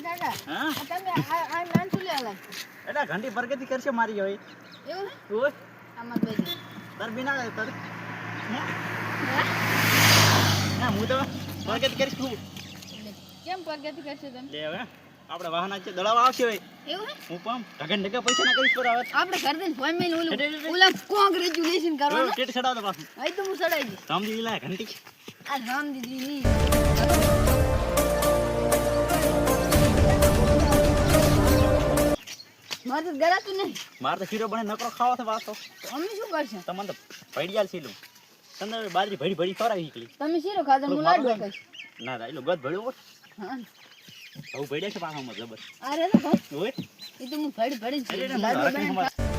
કાકા હા તમે આ નાન ચૂલે અલગ એડા ઘંટી પ્રગતિ કરશે મારી હવે એવું હે ઓય આમાં બેસી તાર બિના તાર ના હું તો પ્રગતિ કરીશ તું કેમ પ્રગતિ કરશે તમે લે હવે આપણે વાહન છે દળાવા આવશે હવે એવું હે હું પણ ઢગન ઢગા પૈસા ના કરીશ પર આવે આપણે ઘર દઈને ફોન ઓલા કોંગ્રેચ્યુલેશન કરવાનું ટેટ ચડાવતો પાછું આઈ તો હું સડાઈ દઈશ રામજી લાય ઘંટી આ રામ દીદી ની મારે તો ગરાતું નહીં માર તો શીરો બને નકરો ખાવા છે પાછો અમે શું કરશે તમને તો પૈડિયાલ સીલું તમને બાજરી ભડી ભડી ખવડાવી નીકળી તમે શીરો ખાધો હું લાડુ ખાઈશ ના રાઈલો ગદ ભડ્યો હા બહુ ભડ્યા છે પાછો જબર અરે તો ભાઈ ઓય એ તો હું ફડી ફડી અરે રે, લાડુ મારા બનાવીને હાથમાં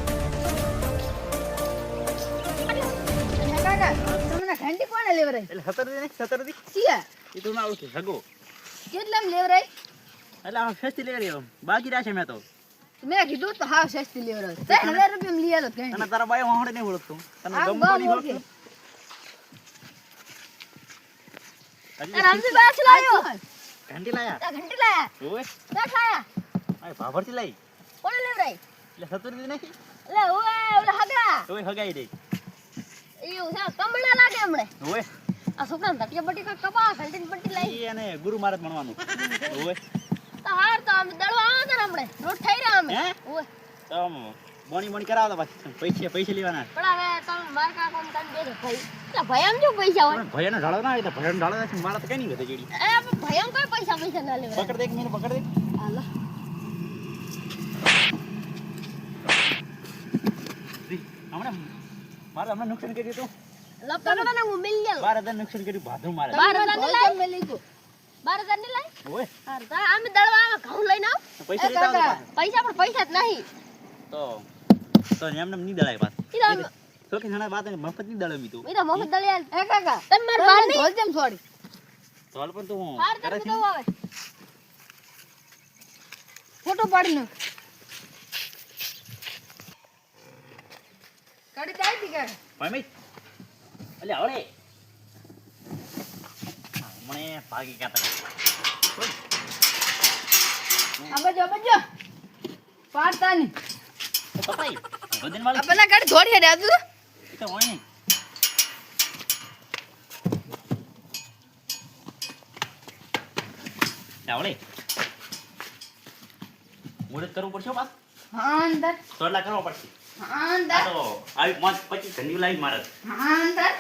કાકા તમને ઘંટી કોણે લેવરાઈ એટલે 17 દી સિયા એ તો ના આવશે સગો કેટલામ લેવરાઈ એટલે આ ફેસ્ટી લઈ રહ્યો બાકી રાશે મેં તો મેં કીધું તો હા સસ્તી લેવરાઈ 3000 રૂપિયા લઈ આલો ઘંટી અને તારા બાઈ વાહડે નહીં ઓળખતો તને આ ગમતો નહીં ગામ ઓળખતો રામજી બાસ લાયો ઘંટી લાયા તા ઘંટી લાયા ઓય તા ખાયા આ ભાભરથી લઈ કોણે લેવરાઈ એટલે 17 દી નાખી લે ઓય ઓલા હગા ઓય હગાઈ દે એવું છે કમળા લાગે હમણે ઓય આ છોકરાને તટિયા બટી કા કપા ઘંટીની પટ્ટી લાઈ ઈ અને ગુરુ મહારાજ ભણવાનું ઓય તો હાર તો અમે દળવા આવો ને હમણે રોટ થઈ રહ્યા અમે હે? ઓય તો બોની કરાવતા પાછી પૈસા લેવાના પણ હવે તમે માર કાકો ને તમે બેસો ભાઈ એટલે ભયમ જો પૈસા હોય પણ ભયનો ઢાળો ના હોય તો ભયનો ઢાળો નથી મારા તો કઈ નહીં વધે જેડી એ ભયમ કોઈ પૈસા ના લેવા પકડ દે એક મિનિટ પકડ દે હાલો હમણાં મારે હમણાં નુકસાન કર્યું હતું લપટા ને હું મિલ ગયો 12,000 નુકસાન કર્યું ભાધું મારે 12,000 ને લાઈ મે લીધું 12,000 ને લાઈ ઓય હાર તા અમે દળવા આવા ઘઉં લઈને આવ પૈસા લેતા આવજો પાછા. પૈસા પણ પૈસા જ નહીં તો એમને નહીં દળાય પાછું ઈ તો તો કે ઘણા વાત મફત નહીં દળાવી તું ઈ તો મોહમ્મદ દળિયાલ એ કાકા તમે માર બાર ની ઢોલ કેમ છોડી તો હાલ પણ તું હાર કરે તમે છે તો આવે ફોટો પાડી નો કાઢી દઈ દી કાકા ભાઈ અલે આવડે મને ભાગી ગયા તા અબજો પાડતા ની તો પપાઈ વજન વાળી આપણા ગાડી થોડી હેડે આદુ ઈ તો હોય ને આવડે મુહૂર્ત કરવું પડશે પાસ હા અંદર તોડલા કરવો પડશે હા અંદર આ તો આવી 25 ઘંટી લાઈન મારે હા અંદર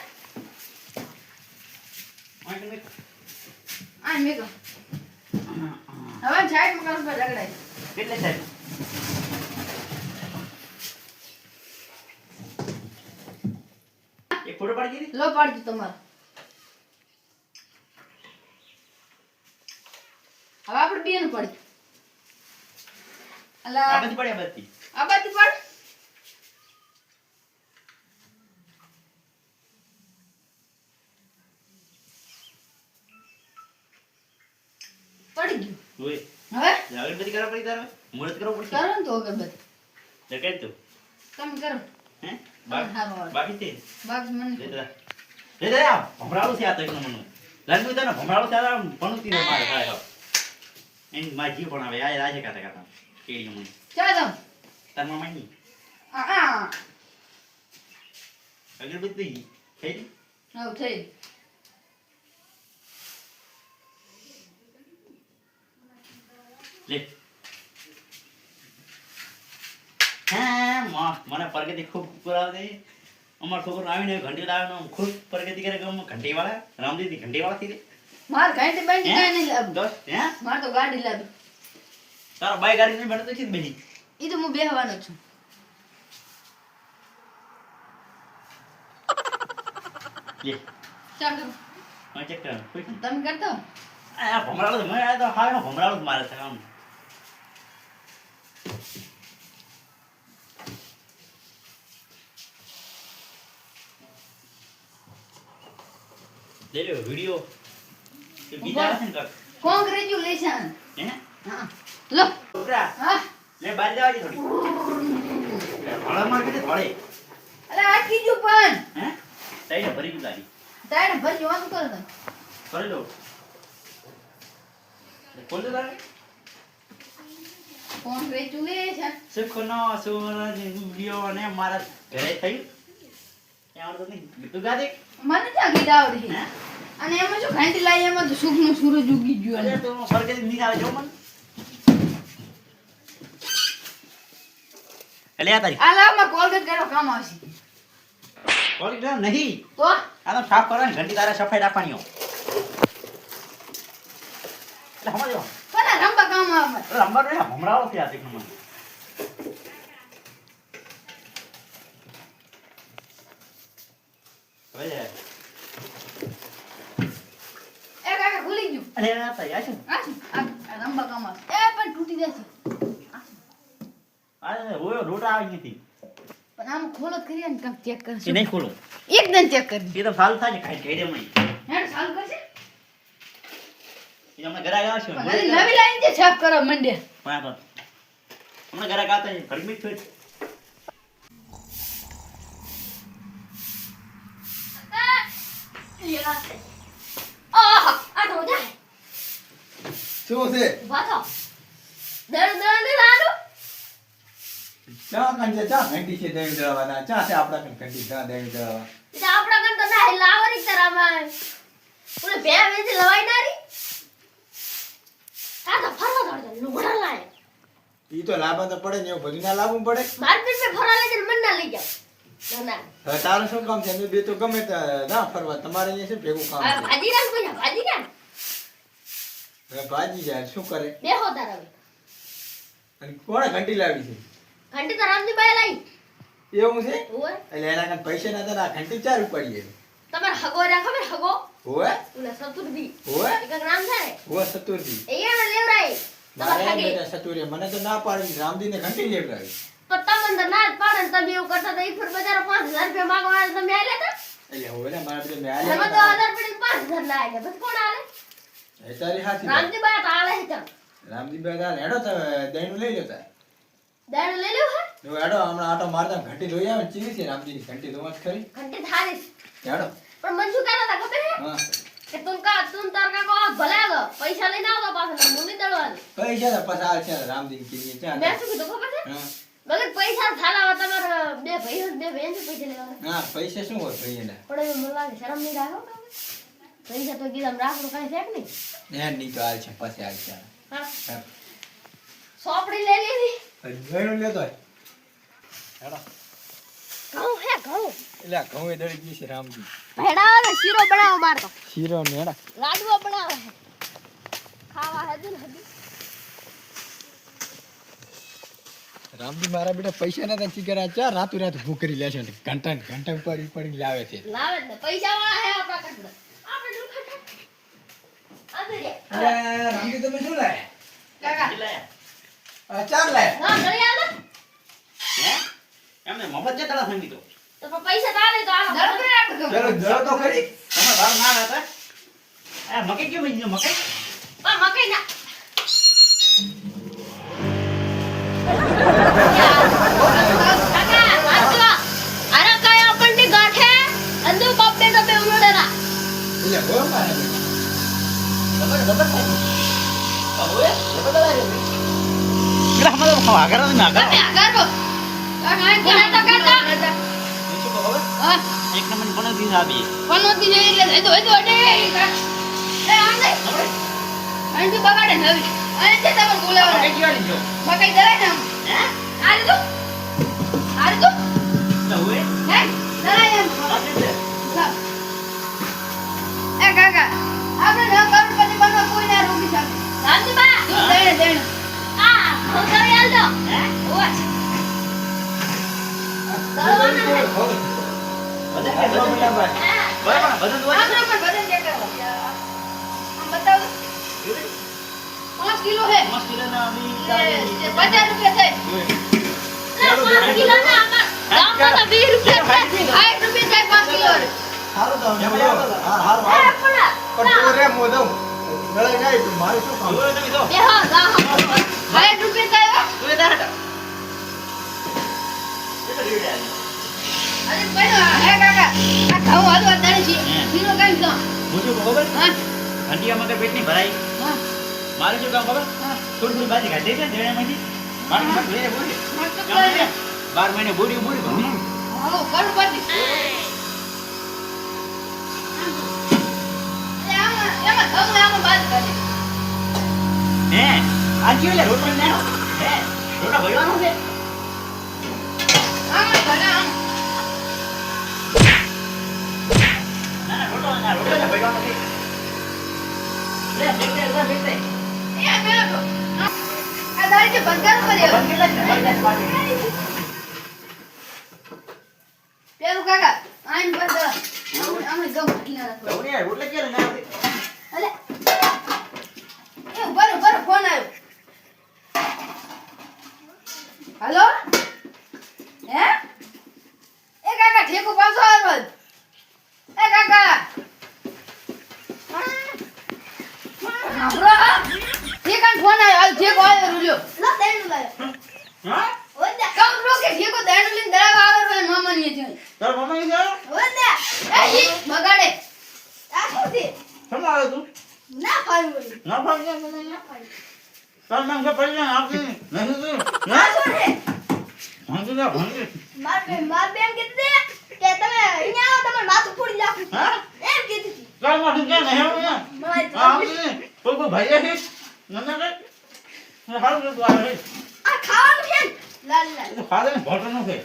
ઓય આ મેકો હવે સાઈડ માં કરું પર રગડાય કેટલે સાહેબ એક ફોટો પાડી દીધી લો પાડજો તમારો હવે આપણે બેન પડી અલા આ બધી પડી આ બધી આ બાજુ પડ પડી ગયું ઓય હવે અગરબત્તી કરવા પડી તારે મુહૂર્ત કરવું પડશે કરો ને તો અગરબત્તી લગાડ તું તમે કરો હે હારું, હારું. બાકી તે બાકી મને લે આ ભમરાળું છે આ તો એકનું મનું લાગુ તને ભમરાળું છે આ ભણુતી રે મારે થાય એની માજી પણ આવે આ રાજે કાતા કાતા કેડી મને ચાલો તાર મામા ની આ અગરબત્તી થઈ હવે થઈ લે હા મને પ્રગતિ ખૂબ કરાવે અમાર છોકરો આવીને ઘંટી લાવવાનો ખૂબ પ્રગતિ કરે ગામમાં ઘંટી વાળા રામદીદી ઘંટી વાળા થી માર ઘંટી બંટી કાઈ નહીં લાવ દોસ્ત હે માર તો ગાડી લાવ તારો બાઈ ગાડી નહીં બનતો છે બેની ઈ તો હું બેહવાનો છું લે ચાલો હું ચેક કર કોઈ તમે કરતો આ ભમરાળો તો મને આ તો હાવ ભમરાળો જ મારે છે આમ લે લો વિડિયો તે બીજા છે ને કર કોંગ્રેચ્યુલેશન હે હા લો છોકરા હા લે બાર જવાજી થોડી ભળા માર કે ભળે અરે આ કીધું પણ હે તઈને ભરી ગયું તારી તારે ભરી જોવાનું કરો તમે કરી લો ખોલ દે તારે કોંગ્રેચ્યુલેશન. સુખનો સૂરજ ઉગ્યો અને મારા ઘરે થયું ત્યાં તો નહીં ગીતું ગા દે. મને ક્યાં ગીત આવડે? હે? અને એમાં શું ઘંટી લાવી એમાં તો સુખનો સૂરજ ઉગી ગયો. અરે તો ફરકેથી નહીં આવે જો મને એટલે આ તારી આ લાવમાં કોલગેટ કરો કામ આવશે. કોલગેટ નહીં તો આ તો સાફ કરવાની ઘંટી તારે સફાઈ રાખવાની હો. એટલે સમજો કોને રંબા કામ આવે? રમવા દે ભમરાઓ ત્યાં દેખ મને હવે એ કાકા ભૂલી ગયું. અરે આ તારી આ શું આ શું? આ રંબા કામ આવશે. એ પણ તૂટી જશે. આ રોટ આવી નથી પણ આમ ખોલો જ કરીએ ને કામ ચેક એ કરશું. નહીં ખોલું એકદમ ચેક કરી. એ તો સારું થાય ને ખાઈ દે મને હેડ ચાલુ કરશે. એ હમણાં ઘરે આવ્યા છે પણ હજી નવી લાઈન જે છાપ કરવા માંડે. પણ આ તો હમણાં ઘરે ગાતા છે ગરમી જ થઈ આહ આ તો જાય. શું છે વાતો. દળ દળ ને લાડુ. ચા કંજે ચા ઘંટી છે દેવી દળવાના ચા છે આપડા કન ઘંટી ચા દેવી દળવા એટલે આપણા કન તો ના લાવરી તરામાં. ઓલે બે વેચી લવાઈ નારી. આ તો ફરવા દોડે લુગડા લાય. ઈ તો લાવવા તો પડે ને એવું બધું ના લાવવું પડે માર્કેટ મે ફરવા લઈ મન ના લઈ જાવ. ના ના. હવે તારું શું કામ છે અમે બે તો ગમે ત્યાં ના ફરવા તમારે અહીંયા શું ભેગું કામ આ છે ભાજી રાખ કોઈ ભાજી રાખ. હવે ભાજી જાય શું કરે બેહો તારા. અને કોણે ઘંટી લાવી છે ઘંટી તો રામજી બાઈ લાઈ. એવું છે ઓય એટલે એના કન પૈસા નતા ના ઘંટી ચાર ઉપાડીએ તમાર હગો રા ખબર હગો? હોવે ઓલે સતુરદી. હોવે એક નામ છે ને. હોવે સતુરજી અહીંયા લેવરાય. મારે તમાર હગે. બેટા સતુરી મને તો ના પાડી રામદીને ઘંટી લેવડાવી પણ તમને ના જ પાડે ને તમે એવું કરતા તો એક ફૂટ બજાર 5000 રૂપિયા માંગવા તમે આલે તા. એટલે હોવે ને મારા બધા તમે મેં તો આલ્યા 1000 પડી 5000 લાગે બસ કોણ આલે? એ તારી હાથી રામજી બાઈ તો આલે છે. રામજી બેટા હેડો તો દહીંનું લઈ લેતા દાડો લઈ લેવું હે? જો હેડો હમણાં આટો મારતા ઘંટી લોઈ આવે ને ચીલી છે રામજીની ઘંટી તો મત ખરી ઘંટી થારી. હેડો પણ મન શું કહેતા હતા ખબર હે? હા કે તું તાર કાકો ભલે આવો પૈસા લઈને આવતો પાછો મુની દળવાનું. પૈસા તો પછી આવે છે રામજી કીધી ક્યાં મેં શું કીધું ખબર છે? હા ભલે પૈસા થાલા તમારે બે ભાઈ પૈસા લેવાના. હા પૈસા શું હોય ભાઈ એના પણ એવું મને લાગે શરમ નહીં રાખો તમે. પૈસા તો કીધા રાખવું કઈ છે કે નહીં. એ નહીં તો આવે છે પછી આવે છે હા હા સોપડી લઈ લીધી. ઘણું લેતો હોય હેડો ઘઉં હે ઘઉં. એટલે આ ઘઉં એ દળી ગઈ છે રામજી ભેડા ને શીરો બનાવો મારતો. શીરો ને હેડા લાડવા બનાવે છે. ખાવા હજી ને હજી. રામજી મારા બેટા પૈસા ના તા ચીકરા ચા રાતુ રાત ભૂખરી લે છે ઘંટા ને ઘંટા ઉપર પડી લાવે છે લાવે જ ને પૈસા વાળા હે આપણા કટડા. આપણે દુખા અંદર રે. અરે રામજી તમે શું લાયા કાકા ચાર લાયા ના ઘરે આલે. હે એમને મોહમ્મદ જે તળા સંગીતો તો પણ પૈસા તો આલે તો આલો. દરબાર આપણે ચલો જરો તો ખરી તમાર બાર ના હતા આ મકઈ કેમ મકઈ પણ મકઈ ના. કાકા વાંચો. આરા કાય આપણને ગાંઠે અંદુ બાપ બેટો બે ઉડેલા. એટલે હો મારા બેટા હવે બદલા રે એટલે હમણાં તો આગળ ના તમે આગારો. કાકા ઘણા તો કાકા. શું ખબર હા એક નંબર પણ દી આવી પનોતી જઈ એટલે એ તો અડે એ આમ નહીં. અંજુ બગાડે નવી. અને તે તમે બોલાવો. મકઈ કેવા લીધો મકઈ દરાય ને આમ. હે આ લીધો. આ લીધો. તો હવે હે દરાય એમ. એ કાકા આપણે ન કરોડપતિ બનવા કોઈ ના રોકી શકે. રામજી બા તું દેણે દેણે. આ ખોતરી આલ દો. હે ઓય. બદલ કે બદલ હા. બરાબર બદલ હોય આપણે પણ બદન ચેક કરો. આમ બતાવો. 5 કિલો હે. મસ્ત કિલોના આવી એ 50 રૂપિયા થાય. ના 5 કિલો ના આમાં ગામમાં તો 20 રૂપિયા થાય. 60 રૂપિયા થાય 5 કિલો. હારું તો હા હારું એ હારું પણ પણ તું રે મોદમ ગળે જાય તું મારે શું કામ જોયો તમે તો બે હા 60 રૂપિયા થાય. તું એ દાડા કેટલો રેડ આવી અરે ભાઈ હે કાકા આ ઘઉં હાલવા દાડે છે. કિલો કાઈ દો. મુજબ ખબર હા ઘંટિયા મગર પેટ ની ભરાઈ હા મારે શું કામ ખબર હા. થોડી થોડી બાજી કાઢી છે દેણામાંથી પાણી મત લઈને બોલી. મસ્ત કેમ કરે. છે? 12 મહિને બોરી બોરી ભમી. હાલો કરોડપતિ એમાં ધમ આમાં બાદ કરે હે આ જીવ લે રોટલો લેનો હે રોટલા ભરવાનો છે આમાં ઘરે આમ ના રોટલો ભરવાનો છે લે બેટે એ બેઠો આ દાડી જે બંગાર કરે પેલું કાકા આઈન બંદર અમે ગમ ઘટીના રાખો દવડે રોટલા ક્યારે ના આવતી અલે એ બરો ફોન આવ્યો હાલો હે એ કાકા ઠેકો પાછો આવ્યો એ કાકા આપણો ઠેકાન ફોન આવ્યો હાલ ઠેકો આવ્યો રૂલ્યો લા દેણું લાયો હા ઓદે કમ રો કે ઠેકો દેણું લઈને દરાવા આવ્યો હોય મામાની છે તાર મમ્મી છે ઓદે એ ઈ બગાડે આ શું છે કેમ આવ્યો તું ના પાડું ના ભાઈ ના પાડું તાર નામ કે પડી જાય આપી નહીં તું આ શું છે ભાંગી જા ભાંગી માર બેન કીધું કે તમે અહીંયા આવો તમારું માથું ફોડી નાખું હા એમ કીધું કાલ માં તું ક્યાં નહીં આવ્યો કોઈ ભાઈ છે નંદર ને હારું તું આવે આ ખાવાનું છે ને? લાલ લાલ તો ફાદર ને ભોટો નો છે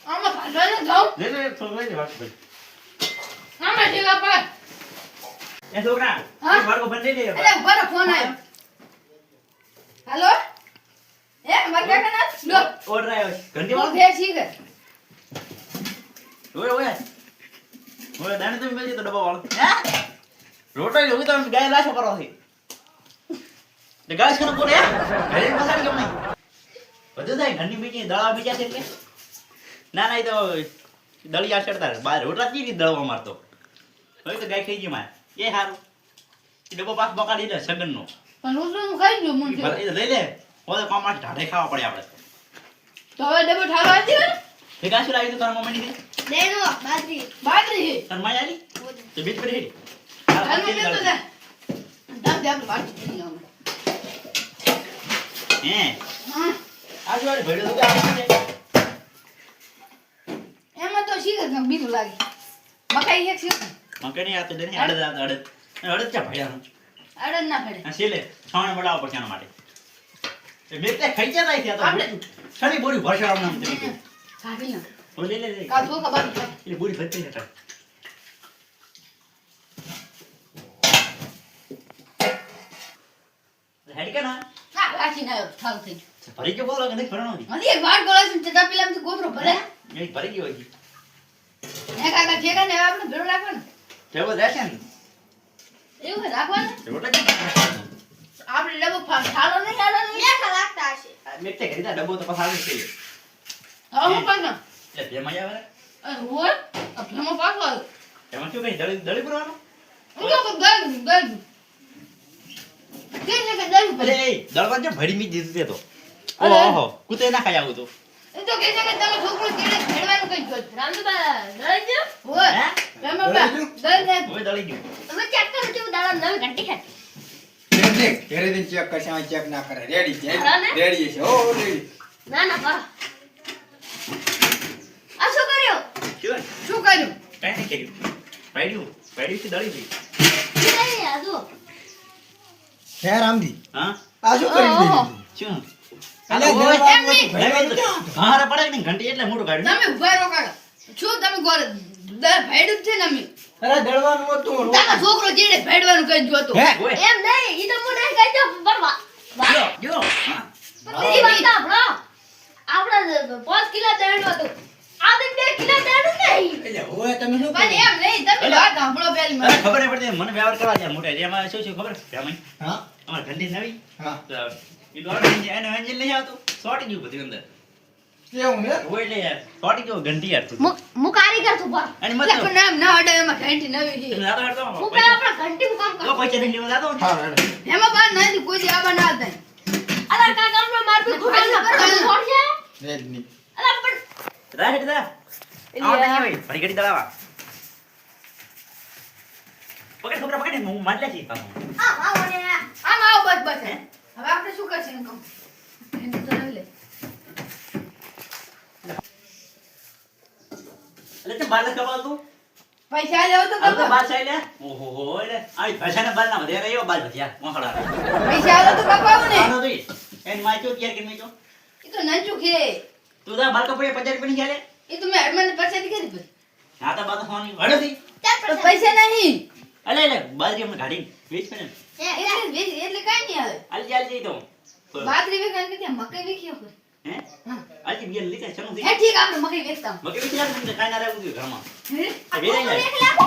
આમાં ભાડવાને જાઉં લે લે થોડું લઈ લે વાત ભાઈ આમાં ઠેકા પર એ છોકરા હા? એ બાળકો બંધ દે અલે ઉભા રહો, ફોન આવ્યો હાલો એ માર કાકા ના લો ઓર્ડર આવ્યો છે ઘંટી તું વાળો ફેર શીખ ઓય ઓય ઓય દાણે તમે બેસી તો ડબ્બા વાળો હે રોટો જોઈ તો ગાય લાશો કરો છે તે ગાય છે કોને ઘરે મસાડી કેમ નહીં બધું થાય ઘરની બીજી દળા બીજા છે એટલે ના ના એ તો દળિયા ચડતા રહે. બહાર રોટલા કેવી રીતે દળવા મારતો હવે તો ગાય ખાઈ ગઈ મારે એ સારું એ ડબ્બો પાસ બકાડી દે સગનનો પણ રોટલું ખાઈ ગયો મન એ લઈ લે ઓલે કામ માટે ઢાઢે ખાવા પડે આપણે તો હવે ડબ્બો ઠાલો આવી ગયો એ ગાય શું લાવી તો તારા મમ્મીની દેનો બાજરી બાજરી છે તાર માં આવી તો બીજ પર હેડી હાલ મે તો દે દાબ દે આપણે બાજરી કરી નાખો હે હા આજુ વાળી ભેડો તો આવે એમાં તો શીખ જ બીજું લાગે મકાઈ એક શીખ મકણી આ તો દેને અડદ ચા ભૈયાનું અડન ના પડે આ સેલે છાણ બડાવ પર તેના માટે એ બેટે ખાઈ જા રાઈ ત્યાં તો આપણે- છડી બોરી ભરશાવ નામ તે કાઢી ના ઓ લે લે લે કાલ તો ખબર છે એટલે બોરી ભરતી હતા હેડ કે ના હા રાખી ના થાવ થઈ ભરી ગયો બોલો કે નહીં ભરણો મને એક વાર બોલાવ છે ચટા પેલા થી ગોબરો ભરે એ ભરી ગયો હજી એ કાકા ઠેકા ને હવે આપણે ભેળો રાખવાનો તેવો રહેશે ને એવું છે રાખવાનું રોટલા કેમ આપણે ડબ્બો ઠાલો નહીં ઠાલો નહીં મેઠા લાગતા હશે બેટે કરી દા ડબ્બો તો પસાર છે હવે હું પણ એટલે ભેમાં આવે હોય ભેમો પાછો આવ્યો એમાં શું કઈ દળી પૂરવાનું હું તો ગઈ કે દઈ અરે એ દળવા જો ભરી મી દીધું તે તો ઓહો કુતે ના ખાઈ આવું તો એ તો કે છે કે તમે છોકરો કેડે ભેળવાનું કઈ જો રામદુબા દઈ દો હોય હે ભેમો બા દઈ દે હવે દળી ગયું તમે ચેક કરો કે દાડા નવી ઘંટી ખાય ઘરે દિન ચેક કરશે આ ચેક ના કરે રેડી છે હા ને? રેડી છે ઓ રેડી ના ના બા આ શું કર્યો શું શું કર્યું કઈ નહીં કર્યું પાડ્યું થી દળી ગઈ નહીં આ જો હે રામજી હા આ શું કરી ઓહો. દીધું શું અલે ઓય, દળવા એમ નહીં. ભરવાનું ક્યાં હતું? હારે પડે ને ઘંટી એટલે મોટું કાઢ્યું તમે ઉભા રહો કાકા શું તમે ગોર ભેડું છે ને અમે અરે દળવાનું હતું તારા છોકરો જેડે ભેડવાનું કઈ જોતો હે? ઓય એમ નહીં ઈ તો મને કઈ દો બરવા જો હા ઈ વાત આપણો આપણે 5 કિલો દેણો હતો આ તો 2 કિલો દેણો નહીં એટલે ઓય તમે શું પણ કર્યું? એમ નહીં તમે વાત સાંભળો પેલી અરે મને ખબર નહીં પડતી મને વ્યવહાર કરવા જાય મોટા એમાં શું ખબર ભેમાઈ હા અમાર ઘંટી નવી હા તો એ દોડ એને એન્જિન નહીં આવતું સોટી ગયું બધું અંદર કેવું હે હોય એટલે યાર સોટી ગયું ઘંટી યાર તું મુ કારીગર છું પર અને એટલે મતલબ પણ નામ ના હડે એમાં ઘંટી નવી છે તમે જાતો હડતો હું પેલા આપણે ઘંટી નું કામ તો કરું પૈસા નહીં લેવા જાતો હા રેડી એમાં બાર નથી કોઈ દી આવા ના થાય અલા કાકા આપણે મારતું ઘોડા છોડશે રેડી ની અલા પણ રાહે દા આવા નહીં હોય ભરી ઘડી દળાવા પકડ છોકરા પકડ હું મારી લે છે આમ આવો ને આમ આવો બસ બસ હવે આપણે શું કરશું કામ તો બાલ કપાતું પૈસા લેવો તો આ તો કપાવ. બાલ સાઈ લે ઓહો હો એટલે આ ભાષાના બાલ ના વધે રહ્યો બાલ ભજ્યા મોખડા પૈસા આલો તો કપાવું ને. આનો દઈ એન માચો ક્યારે કે મેચો એ તો નાચું કે. તું તા બાલ કપાય 50 રૂપિયા ની ચાલે એ તો મેં હડમાને પૈસાથી કરી પછી. આ તો બાદ હોની વડતી તો પૈસા નહીં. અલે બાજરી અમને ગાડી વેચ ને એટલે કાંઈ નહીં આવે. આલ ચાલ જઈ તો બાજરી વેચાણ કે ત્યાં મકઈ વેચ્યો હોય. હે હા. આલ કી બિયલ લીધા ચણું હે ઠીક આપણે મકઈ વેચતા. મકે વિચાર મને કાઈ ના રહેવું ઘરમાં હે? વેરાઈ જાય. એક લાખો.